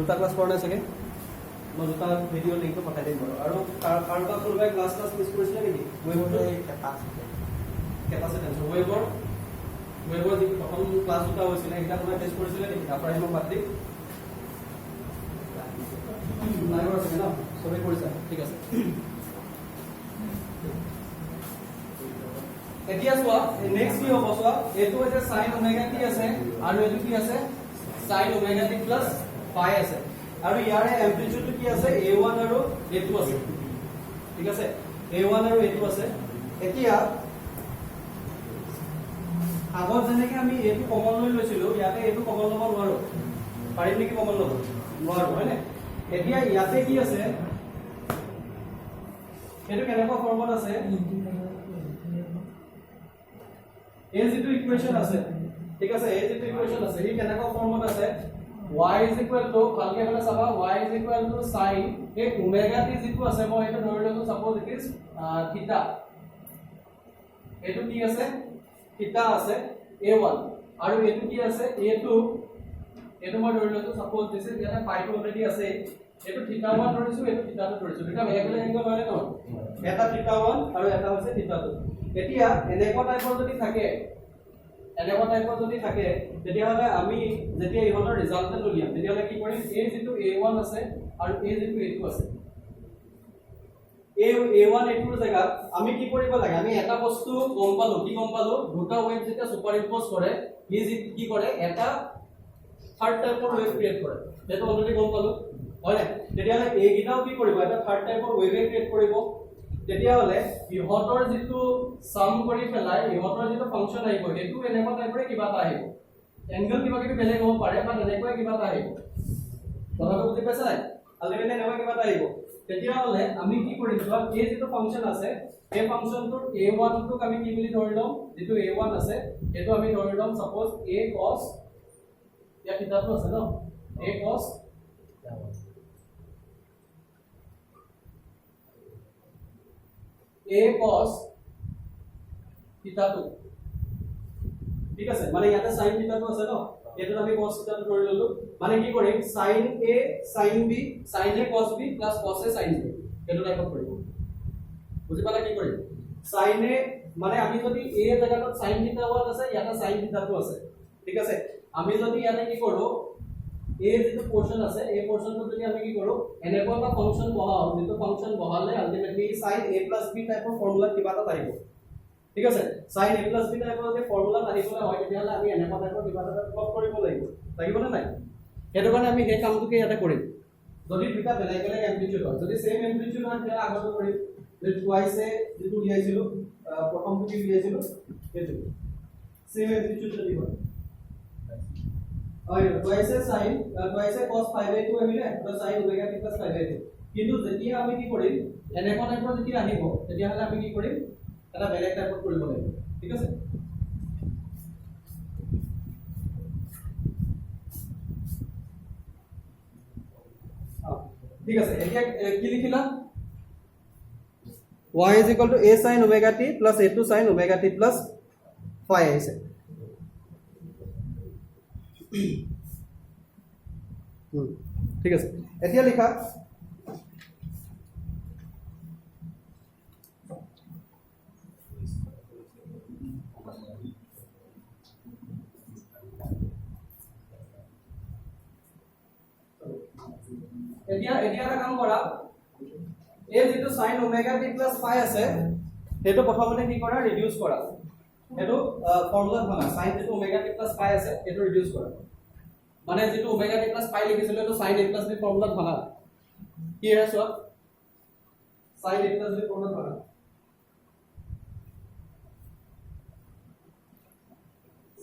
দুটা ক্লাছ কৰা নাই চাগে মই দুটা ভিডিঅ' লিংকটো পঠাই দিম বাৰু আৰু কাৰোবাৰ কোনোবাই ক্লাছ মিছ কৰিছিলে নেকি ৱেবৰ কেপাচিটেন্স ৱেবৰ যি প্ৰথম ক্লাছ দুটা হৈছিলে সেইটা কোনোবাই টেষ্ট কৰিছিলে নেকি তাৰ পৰা মই বাদ দিম নাই কৰা চাগে ন চবেই কৰিছা ঠিক আছে এতিয়া চোৱা নেক্সট কি হ'ব চোৱা এইটো হৈছে sin ওমেগা t আছে আৰু এইটো কি আছে sin omega t plus phi আছে আৰু ইয়াৰে এম্পলিটিউডটো কি আছে a1 আৰু a2 আছে ঠিক আছে a1 আৰু a2 আছে এতিয়া আগত যেনেকৈ আমি এইটো কমন লৈ লৈছিলো ইয়াতে এইটো কমন ল'ব নোৱাৰো পাৰিম নেকি কমন ল'ব নোৱাৰো হয়নে এতিয়া ইয়াতে কি আছে এইটো কেনেকুৱা ফৰ্মত আছে এই যেটো ইকুৱেচন আছে ঠিক আছে এই যেটো ইকুৱেচন আছে ই কেনেকুৱা ফৰ্মত আছে y is equal to ভালকে মানে চাবা y is equal to sin এই ওমেগা t যেটো আছে মই এটা ধৰি লৈছো সাপোজ ইট ইজ থিটা এটো কি আছে থিটা আছে a1 আৰু এটো কি আছে a2 এটো মই ধৰি লৈছো সাপোজ দিছে ইয়াতে পাই টু অলৰেডি আছে এটো থিটা 1 ধৰিছো এটো থিটা 2 ধৰিছো দুটা বেলেগ বেলেগ এংগল হয় ন এটা থিটা 1 আৰু এটা হৈছে থিটা 2 এতিয়া এনেকুৱা টাইপৰ যদি থাকে তেতিয়া হলে আমি যেতিয়া ইহঁতৰ ৰিজাল্টটো উলিয়াম তেতিয়া হলে কি কৰিম a যেটো a1 আছে আৰু a যেটো a2 আছে a1 a2 ৰ জায়গা আমি কি কৰিব লাগে আমি এটা বস্তু গম পালো দুটা ওয়েভ যেতিয়া সুপাৰ ইম্পোজ কৰে ই কি কৰে এটা থাৰ্ড টাইপৰ ওয়েভ ক্ৰিয়েট কৰে যেটো অলৰেডি গম পালো হয় তেতিয়া হলে এই গিটাও কি কৰিব এটা থাৰ্ড টাইপৰ ওয়েভ ক্ৰিয়েট কৰিব তেতিয়া হলে ইহঁতৰ যেটো সাম কৰি পেলাই ইহঁতৰ যেটো ফাংচন আহিব এটো এনেকুৱা টাইপৰে কিবা এটা আহিব এংগল কিবা কিবি বেলেগ হ'ব পাৰে বা এনেকুৱা কিবা এটা আহিব কথাটো বুজি পাইছা নাই আলটিমেটলি এনেকুৱা কিবা এটা আহিব তেতিয়া হলে আমি কি কৰিম যোৱা এই যেটো ফাংচন আছে এই ফাংচনটোৰ a1 টোক আমি কি বুলি ধৰি লম যেটো a1 আছে এটো আমি ধৰি লম সাপোজ a cos या থিটাটো আছে ন a cos a cos থিটা 2 ঠিক আছে মানে ইয়াতে sin থিটা 2 আছে ন এটো আমি cos থিটা 2 ধৰি ললো মানে কি কৰিম sin a sin b sin a cos b cos a sin b এটো টাইপত কৰিব বুজি পালা কি কৰিম sin a মানে আমি যদি a জায়গাত sin থিটা 1 আছে ইয়াতে sin থিটা 2 আছে ঠিক আছে আমি যদি ইয়াতে কি কৰো এই যেটো পোৰশন আছে এই পোৰশনটো যদি আমি কি কৰো এনেকুৱা এটা ফাংচন বহাও যেটো ফাংচন বহালে আলটিমেটলি sin a + b টাইপৰ ফৰ্মুলা কিবা এটা আহিব ঠিক আছে sin a + b টাইপৰ যে ফৰ্মুলা আহিবলৈ হয় তেতিয়াহলে আমি এনেকুৱা টাইপৰ কিবা এটা প্লট কৰিব লাগিব না নাই হেতু কাৰণে আমি এই কামটোকে ইয়াতে কৰিম যদি দুটা বেলেগ বেলেগ এম্পলিটিউড হয় যদি সেম এম্পলিটিউড হয় তেতিয়া আগতে কৰিম যে টুৱাইস এ যেটো উলিয়াইছিলো প্ৰথমটো কি উলিয়াইছিলো এইটো সেম এম্পলিটিউড যদি হয় और वैसे sin वैसे cos π/2 আহিলে তো sin ওমেগা t + π/2 কিন্তু যেতিয়া আমি কি কৰিম এনেকুৱা টাইপৰ যেতিয়া আহিব তেতিয়া হলে আমি কি কৰিম এটা বেলেগ টাইপৰ কৰিব লাগিব ঠিক আছে ঠিক আছে এতিয়া কি লিখিলা y = a sin omega t + a2 sin omega t + phi আহিছে ঠিক আছে এতিয়া লিখা এতিয়া এটা কাম কৰা এই যেটো sin omega t + phi আছে হেতু প্ৰথমতে কি কৰা ৰিডিউস কৰা হেতু ফৰ্মুলা বনা sin যেটো omega t + phi আছে হেতু ৰিডিউস কৰা মানে যেটো omega t + phi লিখিছিল তো sin a + b ফৰ্মুলা বনা কি है সব sin a + b ফৰ্মুলা বনা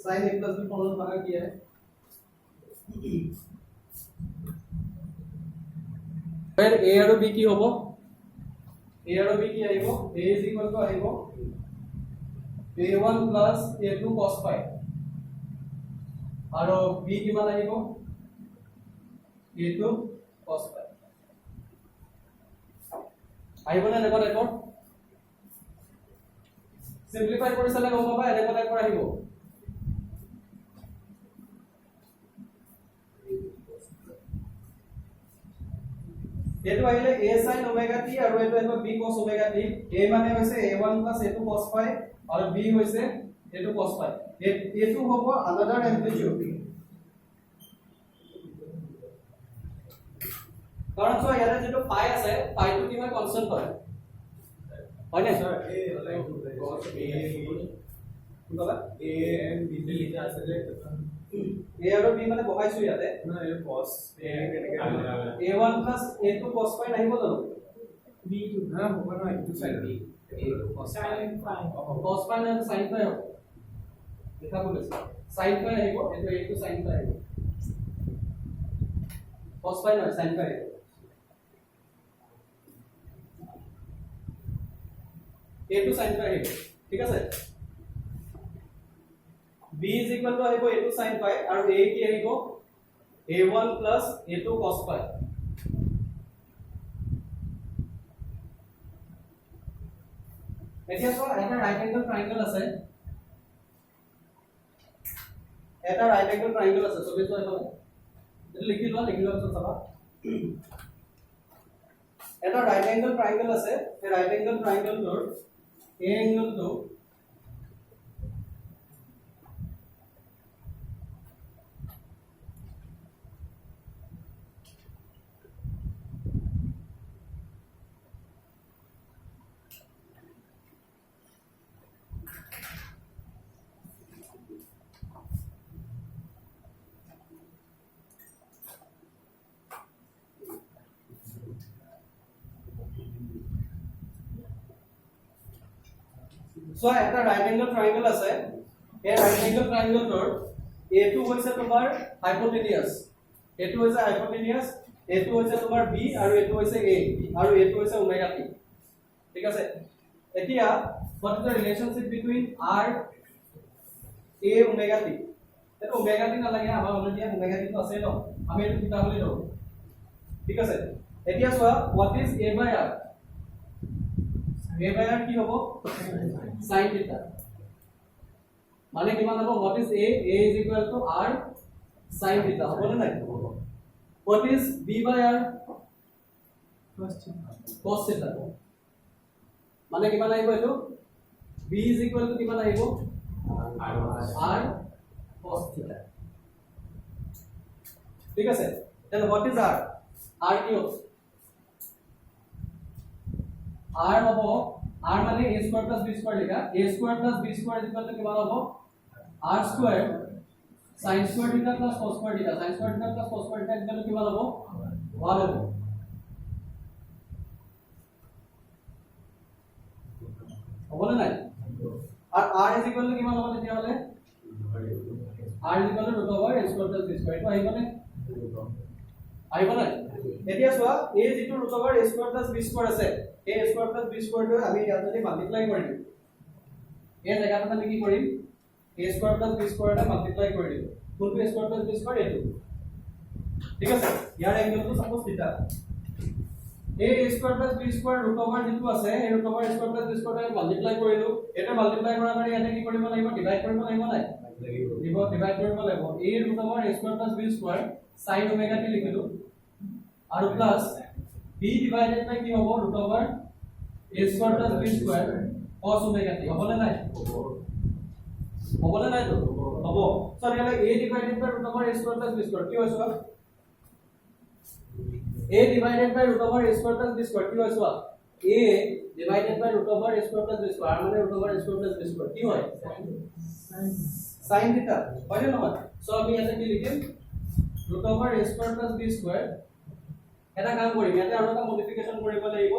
sin a + b फॉर्मूला बना কি है फिर a और b কি হ'ব a और b কি আহিব a = আহিব a1 + a2 cos phi আৰু b কিমান আহিব a2 cos phi আহিবনে এনেকুৱা টাইপৰ সিম্পলিফাই কৰি চালে গম পাবা এনেকুৱা টাইপৰ আহিব এটো আহিলে a sin omega t আৰু এটো আহিব b cos omega t a মানে হৈছে a1 a2 cos phi আৰু b হৈছে a2 cos phi এটো হ'ব another amplitude কাৰণ সো ইয়াতে যেটো phi আছে phi টো কি হয় কনস্ট্যান্ট হয় হয় না স্যার a cos a কোনবা a and b লিখা আছে যে a আৰু b মানে বহাইছো ইয়াতে না a cos a কেনেকে a1 a2 cos phi নাহিব জানো b টো না হ'ব না ইটো সাইড b cos phi না sin phi হ'ব লিখা বলেছে sin phi আহিব এটো a2 sin phi আহিব cos phi নহয় sin phi আহিব a2 sin phi আহিব ঠিক আছে b is equal to আহিব a2 sin phi আৰু a কি আহিব a1 plus a2 cos phi এতিয়া চোৱা এটা ৰাইট এংগল ট্ৰায়াঙ্গল আছে এটা ৰাইট এংগল ট্ৰায়াঙ্গল আছে সবে চোৱা এটা লিখি লোৱা পিছত চাবা এটা ৰাইট এংগল ট্ৰায়াঙ্গল আছে এই ৰাইট এংগল ট্ৰায়াঙ্গলটোৰ a এংগলটো So এটা right angle triangle আছে এই right angle triangle টোৰ a2 হৈছে তোমাৰ hypotenuse a2 হৈছে hypotenuse a2 হৈছে তোমাৰ b আৰু a2 হৈছে a আৰু a2 হৈছে omega t ঠিক আছে এতিয়া what is the relationship between r a omega t এটা omega t না লাগে আমাৰ অলৰেডি omega t তো আছে ন আমি এটো কিতাপ লৈ লও ঠিক আছে এতিয়া চোৱা what is a by r a by r কি হ'ব sin theta মানে কিমান হ'ব what is a is equal to r sin theta হ'ব না নাই what is b by r cos theta মানে কিমান আহিব এটো b is equal to কিমান আহিব r cos theta ঠিক আছে then what is r r কি হ'ব r হ'ব r মানে a square plus b square লিখা a square plus b square equal to কিমান হ'ব r square sin square theta plus cos square theta sin square theta plus cos square theta equal to কিমান হ'ব 1 হ'ব হ'ব না নাই আর r is equal to কিমান হ'ব তেতিয়া হলে r is equal to root over a square plus b square তো আহিব নে আহিব না এতিয়া চোৱা a যেটো root over a square plus b square আছে a square plus b square টো আমি ইয়াত যদি মাল্টিপ্লাই কৰি দিম এই জায়গাটা আমি কি কৰিম a square plus b square টা মাল্টিপ্লাই কৰি দিম কোনটো a square plus b square এটো ঠিক আছে ইয়াৰ এংগলটো সাপোজ থিটা a square plus b square root over যেটো আছে এই root over a square plus b square টা মাল্টিপ্লাই কৰিলো এটা মাল্টিপ্লাই কৰাৰ কাৰণে ইয়াতে কি কৰিব লাগিব ডিভাইড কৰিব লাগিব নাই ডিভাইড কৰিব লাগিব a root over a square plus b square sin omega t লিখিলো আৰু প্লাস b divided by কি হ'ব root over a square plus b square cos omega t হ'ব না নাই হ'ব না নাই তো হ'ব সো ইয়ালে a divided by root over a square plus b square কি হয় so a divided by root over a square plus b square কি হয় so a divided by root over a square plus b square মানে root over a square plus b square কি হয় sin theta হয় না নহয় so আমি ইয়াতে কি লিখিম root over a square plus b square এটা কাম কৰিম ইয়াতে আৰু এটা মডিফিকেশন কৰিব লাগিব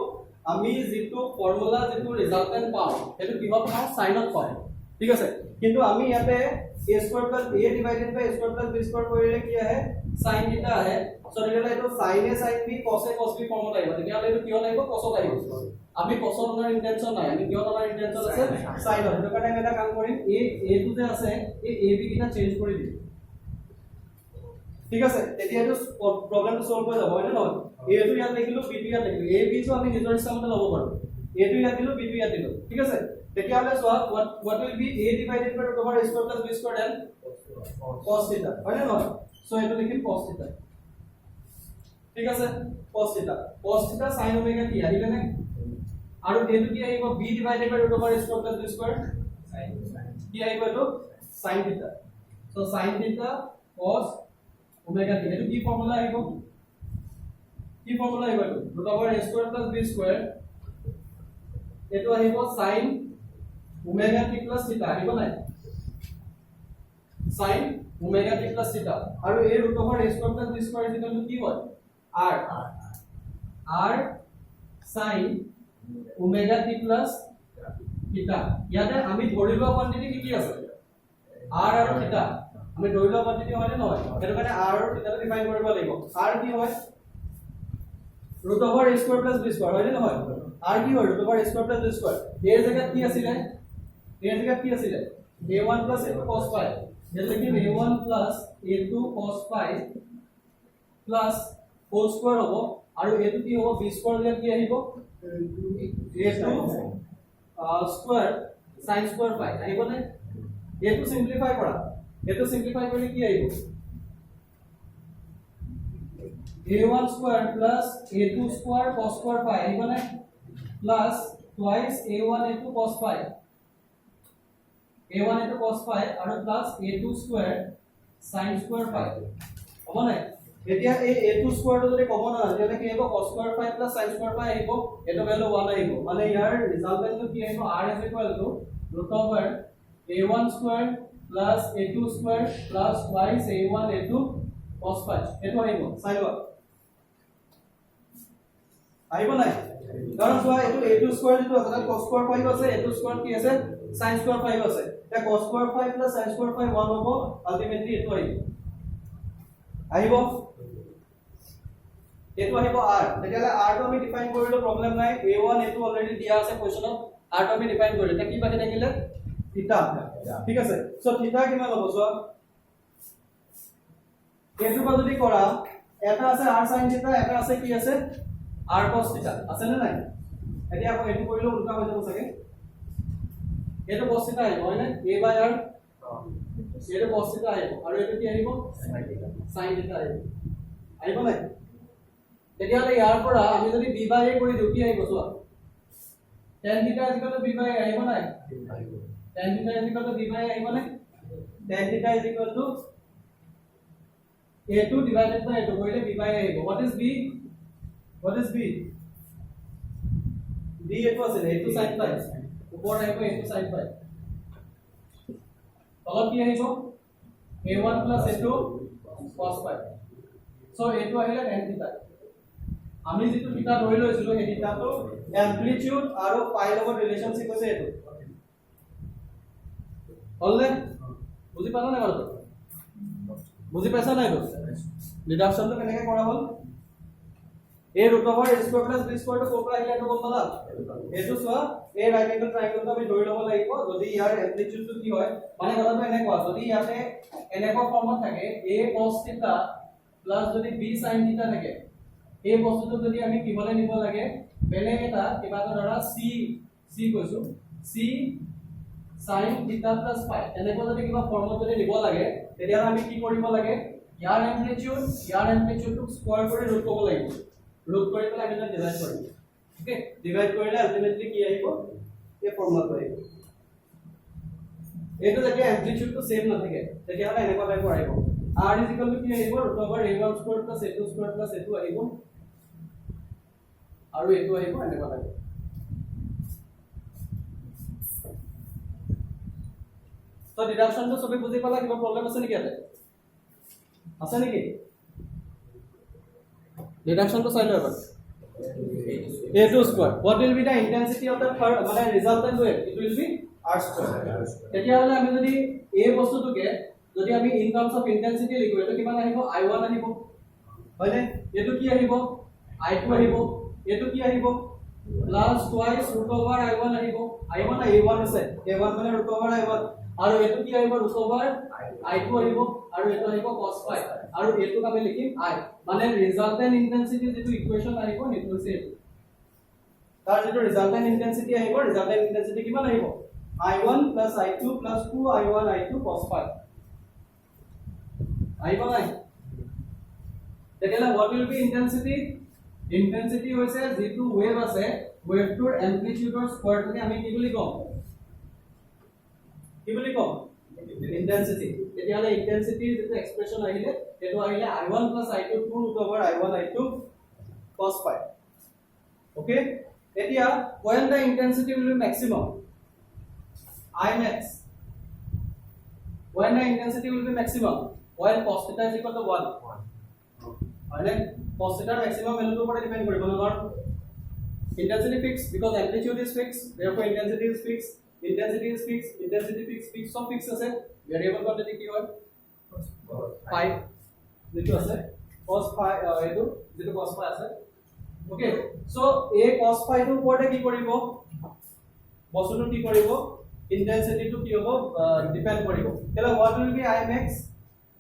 আমি যেটো ফৰ্মুলা যেটো ৰিজাল্টেন্ট পাও এটো কিহত পাও সাইনত পাও ঠিক আছে কিন্তু আমি ইয়াতে a square plus a divided by a square plus b square কৰিলে কি আহে sin theta আহে সো ৰিলে এটো sin a sin b cos a cos b formula আহিব তেতিয়া হলে এটো কি আহিব cos আহিব আমি cos ৰ ইনটেনশন নাই আমি কিহত আমাৰ ইনটেনশন আছে sin ৰ এটো কাৰণে আমি এটা কাম কৰিম a টো যে আছে এই a b কিটা চেঞ্জ কৰি দিম ঠিক আছে তেতিয়া এটো প্ৰবলেমটো সলভ হৈ যাব হয় না নহয় a টো ইয়াত লিখিলো b টো ইয়াত লিখিলো a b টো আমি নিজৰ ইচ্ছামতে ল'ব পাৰো a টো ইয়াত দিলো b টো ইয়াত দিলো ঠিক আছে তেতিয়া হলে so what will be a divided by root over a square plus b square and cos theta হয় না নহয় সো এটো লিখিম cos theta ঠিক আছে cos theta sin omega t আহিলে নে আৰু এটো কি আহিব b divided by root over a square plus b square কি আহিব এটো sin theta so sin theta cos omega t এটো কি ফর্মুলা আহিব এটো root over a square plus b square এটো আহিব sin omega t plus theta আহিব নাই sin omega t plus theta আৰু এই root over a square plus b square is equal to কি হয় r sin omega t plus theta ইয়াতে আমি ধৰি লোৱা কোৱান্টিটি কি আছে r আৰু theta আমি ধৰি লোৱা কোৱান্টিটি হয় নে নহয় এটো কাৰণে r আৰু theta ডিফাইন কৰিব লাগিব r কি হয় root over a square plus b square হয় নে নহয় r কি হয় root over a square plus b square এর জায়গা কি আছিল a1 plus a2 cos phi যেটা কি a1 plus a2 cos phi plus whole square হ'ব আৰু এটো কি হ'ব b square লে কি আহিব a2 square sin square phi আহিব নে এটো সিম্পলিফাই কৰিলে কি আহিব a1 square plus a2 square cos square phi আহিব নে plus twice a1 a2 cos phi cos phi আৰু plus a2 square sin square phi হ'ব নে এতিয়া এই a2 square টো যদি কমন হয় তেতিয়ালে কি হ'ব cos square phi plus sin square phi আহিব এটো ভ্যালু 1 আহিব মানে ইয়াৰ ৰিজাল্টেন্ট কি আহিব r is equal to root over a1 square plus a2 square plus twice a1 a2 cos phi এটো আহিব চাই লোৱা আহিব নাই কাৰণ চোৱা এটো a2 square যেটো আছে তাত cos square phi আছে a2 square কি আছে sin square phi আছে এটা cos square phi plus sin square phi 1 হ'ব আলটিমেটলি এটো আহিব এটো আহিব r তেতিয়ালে r টো আমি ডিফাইন কৰিলো প্ৰবলেম নাই a1 এটো অলৰেডি দিয়া আছে কোৱেশ্চনত r টো আমি ডিফাইন কৰিলো এটা কি বাকি থাকিলে থিটা ঠিক আছে সো থিটা কিমান হ'ব সো এটো যদি কৰা এটা আছে r sin থিটা এটা আছে কি আছে r cos থিটা আছে নে নাই এতিয়া আকৌ এটো কৰিলে উল্টা হৈ যাব সকে এটো cos থিটা আহিব হয় না a by r এটো cos থিটা আহিব আৰু এটো কি আহিব sin থিটা আহিব নাই তেতিয়ালে ইয়াৰ পৰা আমি যদি b by a কৰি দিও কি আহিব চোৱা tan theta is equal to b by a আহিব নাই tan theta is equal to b by a আহিব নাই tan theta is equal to a2 divided by a2 কৰিলে b by a আহিব what is b b এটো আছে a2 sin phi ওপৰ আহিব a2 sin phi তলত কি আহিব a1 plus a2 cos phi so a2 আহিলে tan theta আমি যেটো থিটা ধৰি লৈছিলো এই থিটাটো এম্প্লিটিউড আৰু পাই লগত ৰিলেশনশিপ আছে এটো হলনে বুজি পালা না বাৰু বুজি পাইছা নাই তো ডিডাকশনটো কেনেকৈ কৰা হল a root over a square plus b square টো কোপৰা আহিলে তো গম পালা এটো সোৱা এই ৰাইট এঙ্গেল ট্ৰায়াঙ্গেলটো আমি ধৰি লব লাগিব যদি ইয়াৰ এম্প্লিটিউডটো কি হয় মানে কথাটো এনেকুৱা যদি ইয়াতে এনেকুৱা ফৰ্মত থাকে a cos θ প্লাস যদি b sin θ থাকে এই বস্তুটো যদি আমি কিবলে নিব লাগে বেলেগ এটা কিবা ধৰা c কৈছো c sin θ plus phi এনেকুৱা যদি কিবা ফৰ্মত যদি নিব লাগে তেতিয়া আমি কি কৰিব লাগে ইয়াৰ এম্প্লিটিউডটো স্কয়াৰ কৰি ৰুট কৰিব লাগিব ৰুট কৰি পেলাই আমি ডিভাইড কৰিম ওকে ডিভাইড কৰিলে আলটিমেটলি কি আহিব এই ফৰ্মুলাটো আহিব এইটো যেতিয়া এম্প্লিটিউডটো সেম নাথাকে তেতিয়া হলে এনেকুৱা টাইপৰ আহিব r is equal to কি আহিব √ a1 square plus a2 square plus a2 আহিব আৰু এটো আহিব এনেকুৱা টাইপ তো ডিডাকশনটো সবে বুজি পালা কিবা প্ৰবলেম আছে নেকি ইয়াতে আছে নেকি ডিডাকশনটো চাই লও এবাৰ a2 square what will be the intensity of the মানে resultant wave it will be r square তেতিয়া হলে আমি যদি এই বস্তুটোকে যদি আমি ইন টার্মস অফ ইন্টেন্সিটি লিখো এটো কিমান আহিব i1 আহিব হয়নে এটো কি আহিব i2 আহিব এটো কি আহিব প্লাস টুৱাইস √ i1 আহিব i1 না a1 আছে a1 মানে √ i1 আৰু এটো কি আহিব √ i2 আহিব আৰু এটো আহিব cos phi আৰু এটো আমি লিখিম i মানে ৰিজাল্টেন্ট ইন্টেন্সিটি যেটো ইকুয়েশন আহিব নিটো হৈছে এটো তাৰ যেটো ৰিজাল্টেন্ট ইন্টেন্সিটি আহিব ৰিজাল্টেন্ট ইন্টেন্সিটি কিমান আহিব i1 + i2 + 2i1 i2 cos phi আহিব নাই তেতিয়াহ'লে what will be intensity? Intensity হৈছে যেটো ওয়েভ আছে ওয়েভটোৰ এম্প্লিটিউডৰ স্কয়াৰটোকে আমি কি বুলি কম? কি বুলি কম? ইন্টেন্সিটি। তেতিয়াহ'লে ইন্টেন্সিটিৰ যেটো এক্সপ্ৰেছন আহিলে এটো আহিলে I1 + I2 2 I1 I2 cos phi। Okay, এতিয়া when the intensity will be maximum, Imax, when the intensity will be maximum, when cos theta is equal to 1, and cos theta maximum value per depend करेगा ना, intensity fixed because amplitude is fixed, therefore intensity is fixed, intensity is fixed, intensity fixed, fixed of fixed আছে, variable quantity কি হয়? phi, যেটো আছে cos phi এটো যেটো cos phi আছে। Okay, so a cos phi টোৰ ওপৰতে কি কৰিব? বস্তুটো কি কৰিব? Intensity to কি হ'ব? Depend কৰিব। তেলা what will be Imax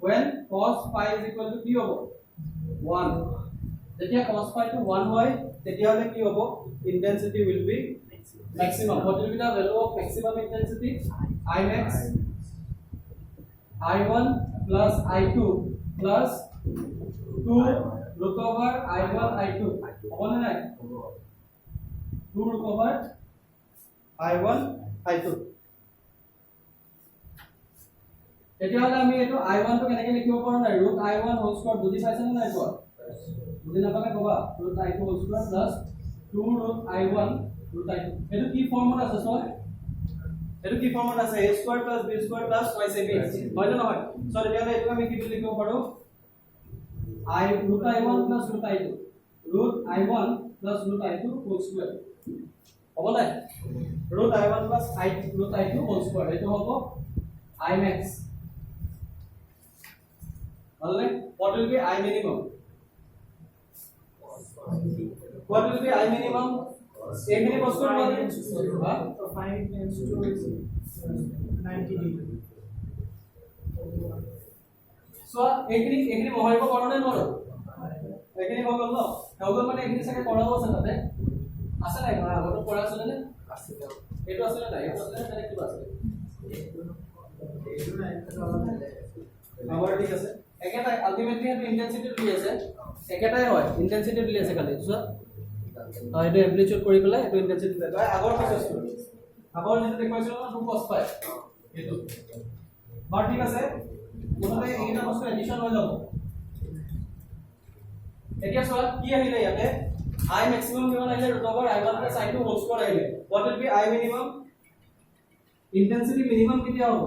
when cos phi is equal to কি হ'ব? 1। যেতিয়া cos phi to 1 হয় তেতিয়া হলে কি হ'ব? Intensity will be maximum। What will be the value of maximum intensity? Imax I1 plus I2 plus 2 root over I1 I2 হ'ব না নাই? 2 root over I1 I2। এতিয়া হলে আমি এটো I1 টো কেনেকৈ লিখিব পাৰো না root I1 whole square বুজি পাইছে না নাই কোৱা? বুজি নাপালে কবা root I2 whole square plus 2 root I1 root I2। এটো কি ফৰ্মুলা আছে সব? এটো কি ফৰ্মুলা আছে? a square plus b square plus twice ab হয় না নহয়? সো এতিয়া হলে এটো আমি কি লিখিব পাৰো? I root I1 plus root I2 root I1 plus root I2 whole square হ'ব না? root I1 plus root I2 whole square এটো হ'ব Imax। What will be I minimum? What will be I minimum? A minimum square what is? So 5 times 2 is 90 degree. So একনি মহাৰিব কৰনে নৰো? একনি হৈ গল ন? হৈ গল মানে একনি সাকে কৰাও আছে তাতে। আছে নাই কৰা? আগতে কৰা আছিল নে? আছে। এটো আছিল নাই? এটো আছিল মানে কি আছে? এটো নাই এটা অলপ আমাৰ ঠিক আছে। একেটাই আলটিমেটলি এটো ইন্টেন্সিটি দিলি আছে। একেটাই হয় ইন্টেন্সিটি দিলি আছে খালি। সো এটো এম্প্লিটিউড কৰি পেলাই এটো ইন্টেন্সিটি দিলে। আগৰ কৈছো। আগৰ যেটো দেখুৱাইছিল না 2 cos phi এটো। বাৰ ঠিক আছে। কোনতে এইটা বস্তু এডিশন হৈ যাব। এতিয়া সব কি আহিলে ইয়াতে? I maximum কিমান আহিলে? root over I1 plus I2 whole square আহিলে। What will be I minimum? Intensity minimum কেতিয়া হ'ব?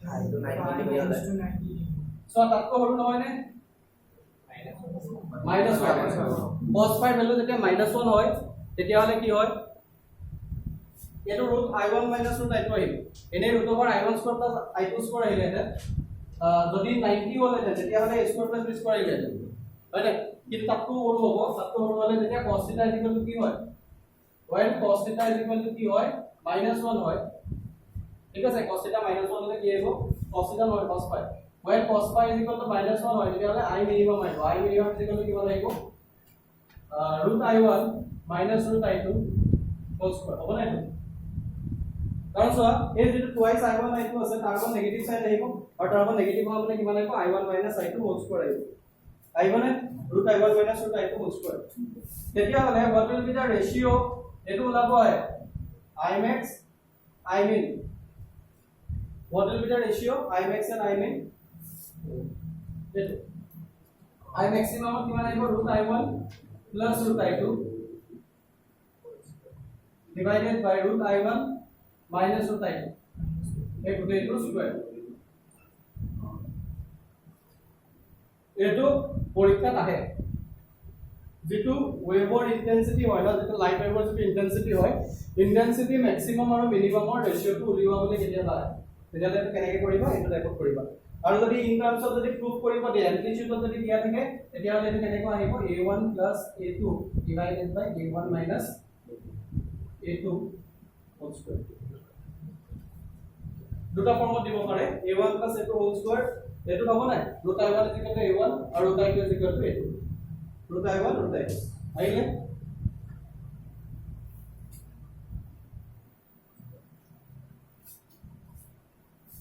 5 times 2 90 সো তাতকৈ হৰু নহয় নে? minus 1 cos phi ভ্যালু যেতিয়া -1 হয় তেতিয়া হলে কি হয়? এটো root I1 minus root I2 আহিল। এনে root over I1 square plus I2 square আহিলে এটা যদি 90 হলে তেতিয়া হলে a square plus b square আহিলে হয় না? কিন্তু তাতকৈ হৰু হ'ব। তাতকৈ হৰু হলে তেতিয়া cos theta = কি হয়? when cos theta = কি হয়? -1 হয়। ঠিক আছে, cos theta -1 হলে কি আহিব? cos theta নহয় cos phi। when cos phi = -1 হয় তেতিয়া হলে I minimum আহিব। I minimum = কিমান আহিব? root I1 minus root I2 whole square হ'ব না? কাৰণ সো এই যেটো twice I1 I2 আছে তাৰ পৰা নেগেটিভ সাইড আহিব আৰু তাৰ পৰা নেগেটিভ হোৱা মানে কিমান আহিব? I1 minus I2 whole square আহিব। I1 root I1 minus root I2 whole square। তেতিয়া হলে what will be the ratio? এটো ওলাব হয় Imax I min। What will be the ratio? Imax and I min? এটো I maximum কিমান আহিব? root I1 plus root I2 divided by root I1 minus root I2 এই গোটেইটো square. এটো পৰীক্ষাত আহে যেটো ওয়েভৰ ইন্টেন্সিটি হয় না, যেটো লাইট ওয়েভৰ যেটো ইন্টেন্সিটি হয়, ইন্টেন্সিটি ম্যাক্সিমাম আৰু মিনিমামৰ ৰেশিওটো উলিওৱা বুলি কেতিয়া পায়? তেতিয়ালে এটা কেনেকৈ কৰিবা? এটা টাইপত কৰিবা। আৰু যদি ইন টাৰ্মস অফ যদি প্ৰুফ কৰিব দিয়ে এমপ্লিটিউড যদি দিয়া থাকে তেতিয়ালে এটা কেনেকৈ আহিব? a1 + a2 divided by a1 minus a2 whole square। দুটা ফর্মত দিব পাৰে a1 + a2 whole square। এটো হ'ব নাই? root I1 = a1 আৰু root I2 = a2। root I1 root I2 আহিলে।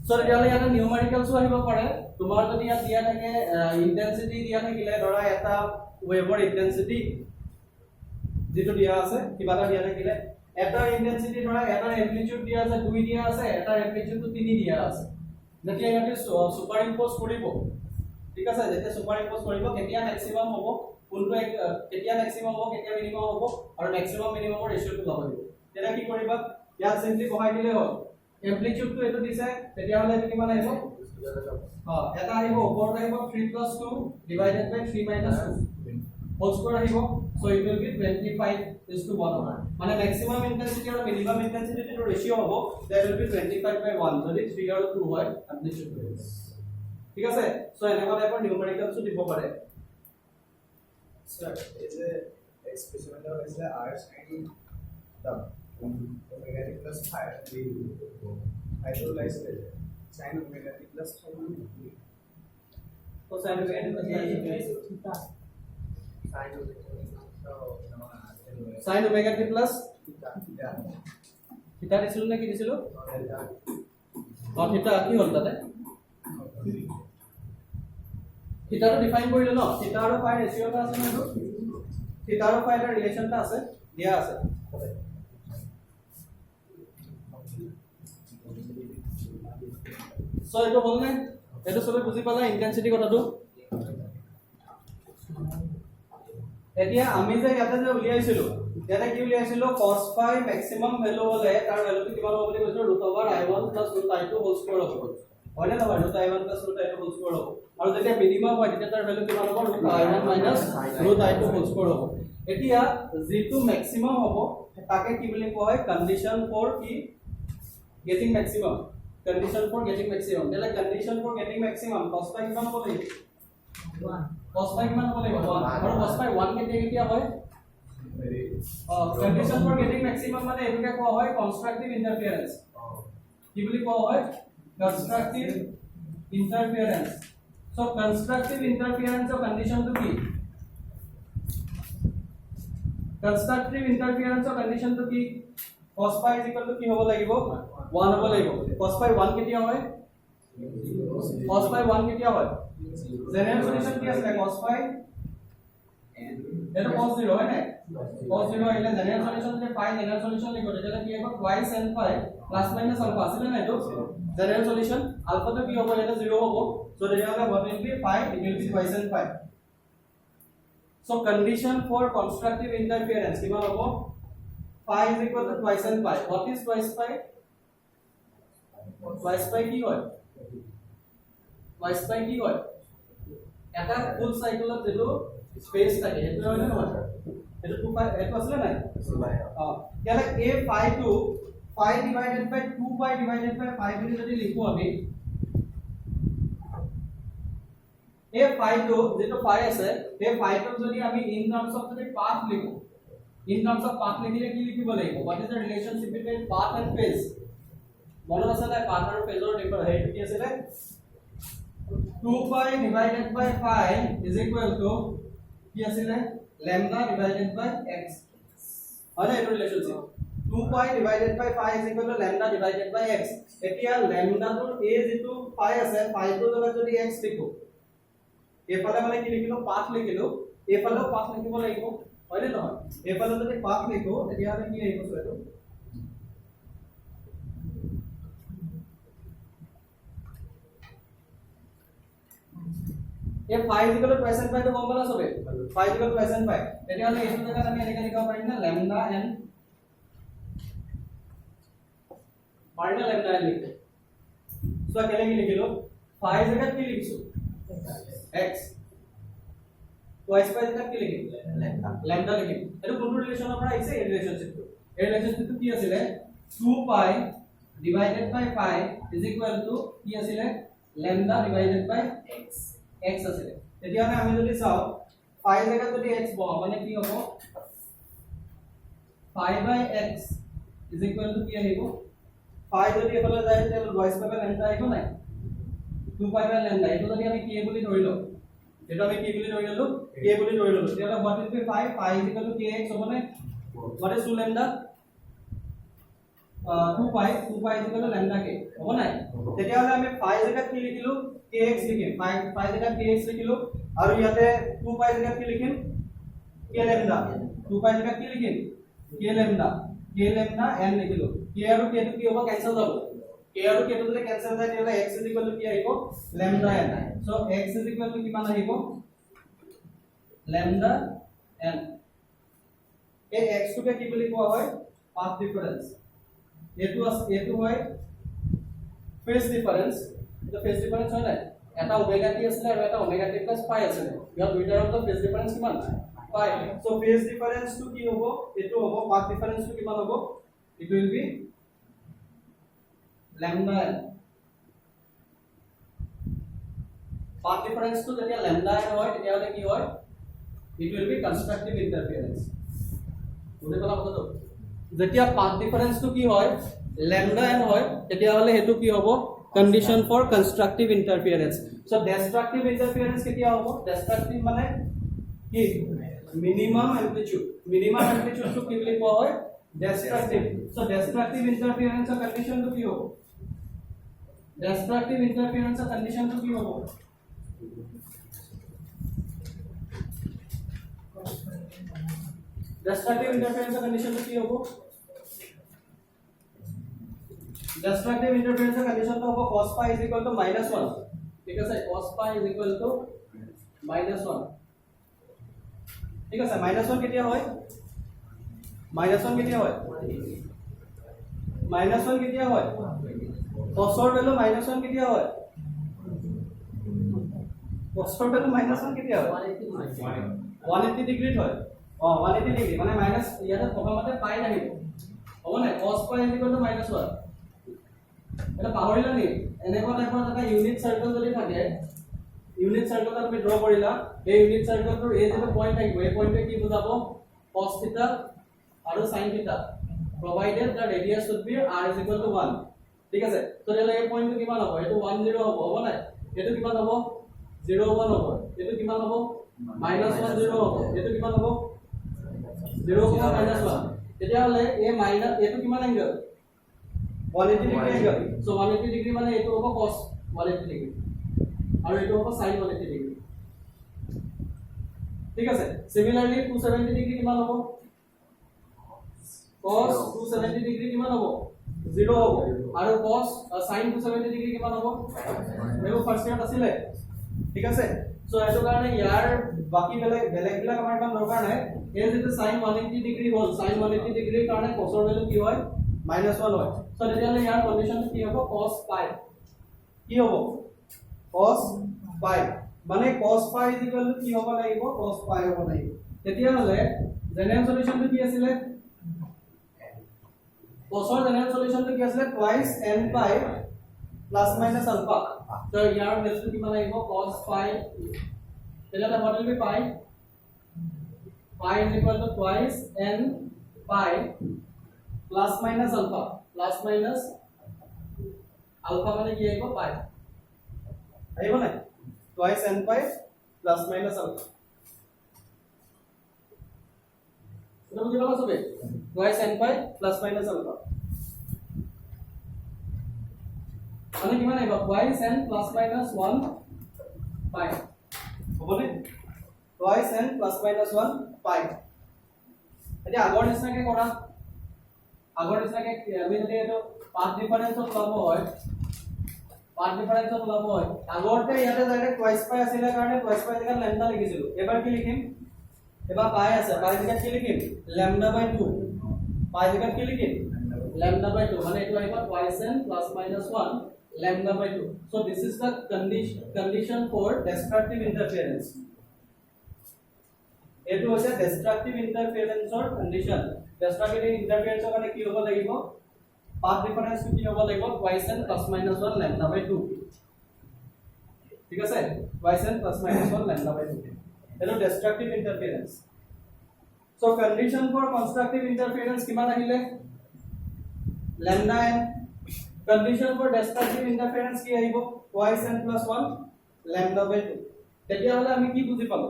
সো সো তেতিয়াহ'লে ইয়াতে নিউমাৰিকেলছো আহিব পাৰে তোমাৰ যদি ইয়াত দিয়া থাকে ইন্টেন্সিটি দিয়া থাকিলে ধৰা এটা ওয়েভৰ ইন্টেন্সিটি যেটো দিয়া আছে কিবা এটা দিয়া থাকিলে এটাৰ ইন্টেন্সিটি ধৰা এটাৰ এম্প্লিটিউড দিয়া আছে 2 দিয়া আছে এটাৰ এম্প্লিটিউড 3 দিয়া আছে যেতিয়া ইয়াতে সুপাৰ ইম্পোজ কৰিব ঠিক আছে যেতিয়া সুপাৰ ইম্পোজ কৰিব কেতিয়া ম্যাক্সিমাম হ'ব কোনটো কেতিয়া ম্যাক্সিমাম হ'ব কেতিয়া মিনিমাম হ'ব আৰু ম্যাক্সিমাম মিনিমামৰ ৰেশিওটো ল'ব লাগিব তেতিয়া কি কৰিবা ইয়াত সিম্পলি বহাই দিলে হ'ল এম্প্লিটিউডটো এটো দিছে তেতিয়াহ'লে এটো কিমান আহিব এটা আহিব ওপৰত আহিব 3 + 2 ডিভাইডেড বাই 3 - 2 হোল স্কয়ার আহিব সো ইট উইল বি 25:1 মানে ম্যাক্সিমাম ইন্টেন্সিটি আৰু মিনিমাম ইন্টেন্সিটিৰ ৰেশিও হ'ব দ্যাট উইল বি 25/1 যদি 3 আৰু 2 হয় আপনি শুড ঠিক আছে সো এনেকুৱা টাইপৰ নিউমাৰিকেলছো দিব পাৰে Sir, is a expression of is the r sin the omega t plus phi. I do like sin omega t plus phi. तो sin omega t plus theta. sin omega t plus Yeah. theta দিছিল নে কি দিছিল theta কি হ'ল তাতে theta টো define কৰিলো ন theta আৰু phi ৰেশিও এটা আছে ন theta আৰু phi এৰ ৰিলেশনটা আছে দিয়া আছে সো এটো হ'ল নে এটো সবে বুজি পালা ইন্টেন্সিটি কথাটো এতিয়া আমি যে ইয়াতে যে উলিয়াইছিলো ইয়াতে কি উলিয়াইছিলো cos phi ম্যাক্সিমাম ভ্যালু হলে তাৰ ভ্যালুটো কিমান হ'ব বুলি কৈছো √i1 + √i2 হোল স্কয়াৰ হ'ব হয়নে নহয় √i1 + √i2 হোল স্কয়াৰ হ'ব আৰু যেতিয়া মিনিমাম হয় তেতিয়া তাৰ ভ্যালু কিমান হ'ব √i1 - √i2 হোল স্কয়াৰ হ'ব এতিয়া যেটো ম্যাক্সিমাম হ'ব তাকে কি বুলি কোৱা হয় কন্ডিশন ফৰ কি getting maximum condition for getting maximum তেলে condition for getting maximum cos phi কিমান হ'ব লাগিব 1 cos phi কিমান হ'ব লাগিব 1 আৰু cos phi 1 কেতিয়া হয় condition for getting maximum মানে এটোকে কোৱা হয় কনস্ট্ৰাকটিভ ইন্টাৰফিয়াৰেন্স কি বুলি কোৱা হয় কনস্ট্ৰাকটিভ ইন্টাৰফিয়াৰেন্স সো কনস্ট্ৰাকটিভ ইন্টাৰফিয়াৰেন্সৰ কন্ডিশনটো কি কনস্ট্ৰাকটিভ ইন্টাৰফিয়াৰেন্সৰ কন্ডিশনটো কি cos phi কি হ'ব লাগিব 1 হ'ব লাগিব cos phi 1 কেতিয়া হয় cos phi 1 কেতিয়া হয় জেনারেল সলিউশন কি আছে cos phi এটা cos 0 হয় না cos 0 আহিলে জেনারেল সলিউশন যে phi জেনারেল সলিউশন লিখো তেতিয়ালে কি হ'ব twice n phi plus minus alpha আছে না এটো জেনারেল সলিউশন আলফা তো কি হ'ব এটা 0 হ'ব সো তেতিয়ালে what will be phi it will be twice n phi so condition for constructive interference কিমান হ'ব phi is equal to twice n phi what is twice phi twice phi কি হয় twice phi কি হয় এটা ফুল সাইকেলত যেটো space থাকে এটো হয় না এটো 2 পাই এটো আসলে নাই ইয়ালে a phi to phi divided by 2 pi divided by phi বুলি যদি লিখো আমি a phi to যেটো phi আছে এই phi to যদি আমি in terms of the path লিখো in terms of path লিখিলে কি লিখিব লাগিব what is the relationship between path and phase মনত আছে না path আৰু phase ৰ ডিফাৰেন্স হেতু কি আছে 2 pi divided by phi is equal to কি আছে lambda divided by x হয় এটা relationship 2 pi divided by phi is equal to lambda divided by x এতিয়া lambda টোৰ a যেটো phi আছে phi টোৰ লগত যদি x লিখো এফালে মানে কি লিখিলো পাথ লিখিলো এফালেও পাথ লিখিব লাগিব হয় নে নহয় এফালে যদি পাথ লিখো তেতিয়া কি আহিব সৈটো ये phi is equal to twice n pi तो গম পালা সবে phi is equal to twice n pi তেতিয়া হলে এইটো জায়গাত আমি এনেকৈ লিখিব পাৰিম না lambda n পাৰিম lambda n লিখো সো কেলে কি লিখিলো phi জায়গাত কি লিখিছো x twice pi জায়গাত কি লিখিম lambda লিখিম এটো কোনটো ৰিলেশনৰ পৰা আহিছে এই ৰিলেশনশিপটো এই ৰিলেশনশিপটো কি আছিল 2 pi divided by phi is equal to কি আছিল lambda divided by x x আছে তেতিয়া আমি যদি চাও phi জায়গা যদি x বহ মানে কি হ'ব phi by x is equal to কি আহিব phi যদি এফালে যায় তেতিয়াহলে twice pi by lambda আহিব নাই 2 pi by lambda এটো যদি আমি কি বুলি ধৰিলো এটা আমি কি বুলি ধৰি ললো k বুলি ধৰি ললো তেতিয়াহলে what will be phi is equal to kx হ'ব নে what is 2 lambda 2 পাই ইকুৱেল টু লেমডা কে হ'ব নাই তেতিয়াহ'লে আমি পাই জেগাত কি লিখিলো kx লিখিম পাই জেগাত kx লিখিলো আৰু ইয়াতে 2 পাই জেগাত কি লিখিম k লেমডা 2 পাই জেগাত কি লিখিম k লেমডা n লিখিলো k আৰু k টো কি হ'ব কেনসেল যাব k আৰু k টো যদি কেনসেল যায় তেতিয়াহ'লে x কি আহিব লেমডা n সো x কিমান আহিব লেমডা n এই x টোকে কি বুলি কোৱা হয় পাথ ডিফাৰেন্স এটো হয় ফেজ ডিফাৰেন্স এটা ফেজ ডিফাৰেন্স হয় নাই এটা ওমেগা টি আছিল আৰু এটা ওমেগা টি প্লাস পাই আছিল ইয়াৰ দুইটাৰ মাজত ফেজ ডিফাৰেন্স কিমান পাই সো ফেজ ডিফাৰেন্স টো কি হ'ব এটো হ'ব পাথ ডিফাৰেন্স টো কিমান হ'ব it will be lambda n path difference টো যেতিয়া lambda n হয় তেতিয়াহলে কি হয় ইট উইল বি কনস্ট্ৰাকটিভ ইন্টাৰফেৰেন্স বুজি পালা কথাটো যেতিয়া পাথ ডিফাৰেন্স টো কি হয় lambda n হয় তেতিয়াহলে হেতু কি হ'ব condition for constructive interference so destructive interference কেতিয়া হ'ব destructive মানে কি minimum amplitude টো কি বুলি কোৱা হয় destructive so destructive interference ৰ condition টো কি হ'ব destructive interference ৰ condition টো কি হ'ব destructive interference ৰ condition টো কি হ'ব destructive interference ৰ condition টো হ'ব cos phi = -1 ঠিক আছে cos phi = -1 ঠিক আছে -1 কেতিয়া হয় -1 কেতিয়া হয় -1 কেতিয়া হয় cos ৰ ভ্যালু -1 কেতিয়া হয় cos ৰ ভ্যালু -1 কেতিয়া হয় 180 ডিগ্ৰীত হয় 180 ডিগ্ৰী মানে মাইনাস ইয়াতে প্ৰথমতে পাই আহিব হ'ব নাই cos phi = -1 এটা পাহৰিলা নি এনেকুৱা টাইপৰ এটা ইউনিট সাৰ্কেল যদি থাকে ইউনিট সাৰ্কেল তুমি ড্ৰ কৰিলা এই ইউনিট সাৰ্কেলটোৰ এই যেটো পইণ্ট থাকিব এই পইণ্টে কি বুজাব cos θ আৰু sin θ provided the radius should be r = 1 ঠিক আছে তো তেলে এই পইণ্টটো কিমান হ'ব এটো 1 0 হ'ব নাই এটো কিমান হ'ব 0 1 হ'ব এটো কিমান হ'ব -1 0 হ'ব এটো কিমান হ'ব 0 -1 তেতিয়াহলে এই মাইনাস এটো কিমান angle 180 degree angle so 180 degree মানে এটো হ'ব cos 180 ডিগ্ৰী আৰু এটো হ'ব sin 180 ডিগ্ৰী ঠিক আছে সিমিলাৰলি 270 ডিগ্ৰী কিমান হ'ব cos 270 ডিগ্ৰী কিমান হ'ব 0 হ'ব আৰু cos sin 270 ডিগ্ৰী কিমান হ'ব এটো ফাৰ্স্ট ইয়াত আছিল ঠিক আছে সো এটো কাৰণে ইয়াৰ বাকি বেলেগ বিলাক আমাৰ ইমান দৰকাৰ নাই এই যেটো sin 180 ডিগ্ৰী হ'ল sin 180 ডিগ্ৰীৰ কাৰণে cos ৰ ভ্যালু কি হয় -1 হয় সো তেতিয়ালে ইয়াৰ কন্ডিশন কি হ'ব cos phi কি হ'ব cos phi মানে cos phi = কি হ'ব লাগিব cos phi হ'ব লাগিব তেতিয়ালে জেনাৰেল সলিউশনটো কি আছিল cos ৰ জেনাৰেল সলিউশনটো কি আছিল twice n pi ± alpha তো ইয়াৰ ভ্যালু কিমান আহিব cos phi তেতিয়ালে what will be pi = twice n pi ± alpha মানে কি আহিব pi আহিব নাই twice n pi ± alpha এটা বুজি পালা সবে twice n pi ± alpha মানে কিমান আহিব twice n ± 1 pi হ'বনে twice n ± 1 pi এতিয়া আগৰ নিচিনাকে কৰা আগৰ নিচিনাকে আমি যদি এটো পাথ ডিফাৰেন্সত ওলাব হয় আগতে ইয়াতে ডাইৰেক্ট twice pi আছিল কাৰণে twice pi জেগাত lambda লিখিছিলো এবাৰ কি লিখিম এবাৰ pi আছে pi জেগাত কি লিখিম lambda/2 pi জেগাত কি লিখিম lambda/2 মানে এটো আহিব twice n ± 1 lambda/2 so this is the condition for destructive interference এটো হৈছে destructive interference or condition destructive interference কাৰণে কি হ'ব লাগিব পাথ ডিফাৰেন্স কি হ'ব লাগিব twice n ± 1 lambda/2 ঠিক আছে twice n ± 1 lambda/2 এটো destructive interference so condition for constructive interference কিমান আহিলে lambda n condition for destructive interference কি আহিব twice n + 1 lambda/2 তেতিয়া হলে আমি কি বুজি পালো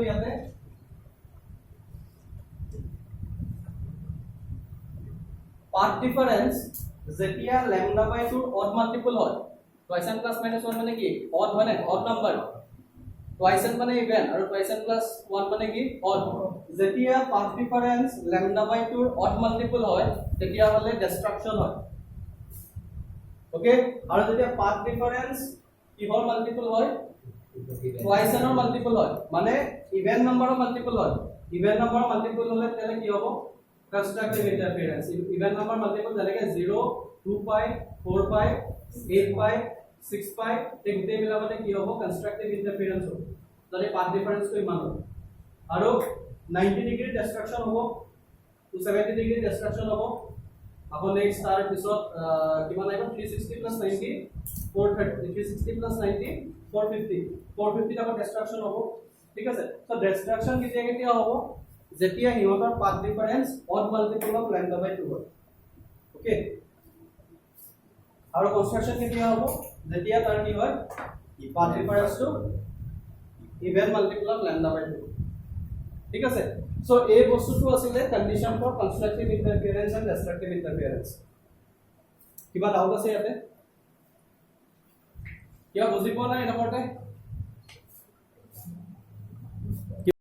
ইয়াতে পাথ ডিফারেন্স যেতিয়া ল্যামডা বাই 2 অড মাল্টিপল হয় টুৱাইস n প্লাস মাইনাস 1 মানে কি অড হয় না অড নাম্বার টুৱাইস n মানে ইভেন আৰু টুৱাইস n প্লাস 1 মানে কি অড যেতিয়া path difference lambda by 2 odd multiple হয় তেতিয়া হলে ডিস্ট্রাকশন হয় ওকে আৰু যেতিয়া পাথ ডিফাৰেন্স কিহৰ মাল্টিপল হয় টুৱাইস n ৰ মাল্টিপল হয় মানে ইভেন নাম্বাৰৰ মাল্টিপল হয় ইভেন নাম্বাৰৰ মাল্টিপল হলে তেলে কি হ'ব constructive interference even number multiple जैसे 0 2 pi 4 pi 8 pi 6 pi ते गुटे मिला माने की होबो constructive interference हो तले पाथ डिफरेंस को मान आरो 90 डिग्री डिस्ट्रक्शन होबो 270 डिग्री डिस्ट्रक्शन होबो अपन नेक्स्ट स्टार पिছত किमान आइबो 360 plus 90 430 360 plus 90 450 450 का डिस्ट्रक्शन होबो ठीक আছে सो डिस्ट्रक्शन केতিয়া होबो যেতিয়া হিহঁতৰ path difference odd multiple of lambda by 2 হয় ওকে আৰু কনস্ট্ৰাকচন কেতিয়া হ'ব যেতিয়া তাৰ কি হয় path difference to even multiple of lambda by 2 ঠিক আছে সো এই বস্তুটো আছিল condition for constructive interference and destructive interference কিবা ডাউট আছে ইয়াতে কিবা বুজি পোৱা নাই এটা